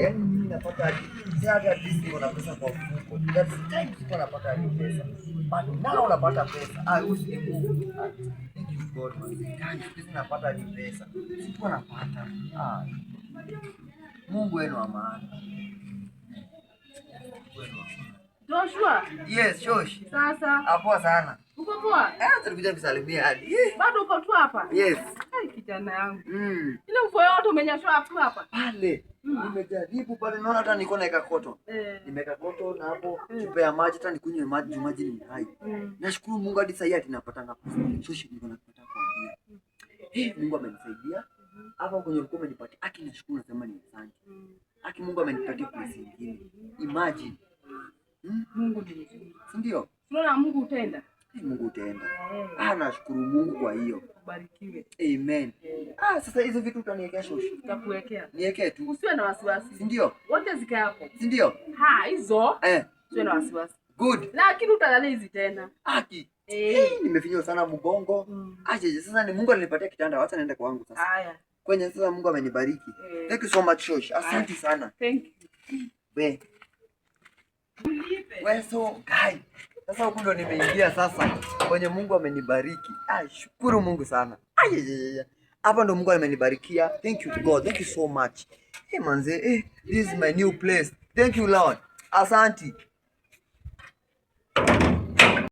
Yaani mimi napata hadi at least niko na pesa kwa mfuko. That time sikuwa napata hadi pesa. But now napata pesa. Usi Mungu. Thank you God man. Sisi napata hadi pesa. Sikuwa napata. Mungu wenu wa maana. Joshua. Yes, Josh. Sasa. Poa sana. Uko poa? Tulikuja kusalimia hadi. Bado uko tu hapa? Yes. Hai kijana yangu. Ile mvua yote umenyeshwa hapa. Pale. Nimejaribu pale naona hata niko na koto. Nimeka koto na hapo chupa ya maji hata nikunywe maji, maji ni hai. Nashukuru Mungu hadi sasa hivi tunapata ngapi. Shoshi niko napata kuambia. Mungu amenisaidia. Hapa kwenye ulikuwa umenipatia. Nashukuru nasema ni asante. Mungu amenipatia pesa nyingine. Imagine. Mungu ndiye. Si ndio? Tunaona Mungu utenda. Mungu utenda. Nashukuru Mungu kwa hiyo. Ubarikiwe. Amen. Sasa hizo vitu utaniwekea Shoshi? Nitakuwekea. Niwekee tu. Usiwe na wasiwasi. Si ndio? Wote zikae hapo. Si ndio? Hizo. Usiwe na wasiwasi. Good. Lakini utalala hizi tena. Nimefinywa sana mgongo. Aje sasa ni Mungu alinipatia kitanda, wacha naenda kwangu sasa. Haya. Kwenye sasa Mungu amenibariki. Thank you so much Shoshi. Asante sana. Thank you. So guy. Sasa huko ndo nimeingia sasa kwenye Mungu amenibariki. Shukuru Mungu sana. Hapa ndo Mungu amenibarikia. Thank you God. Thank you so much. Manze, this is my new place. Thank you Lord. Asante.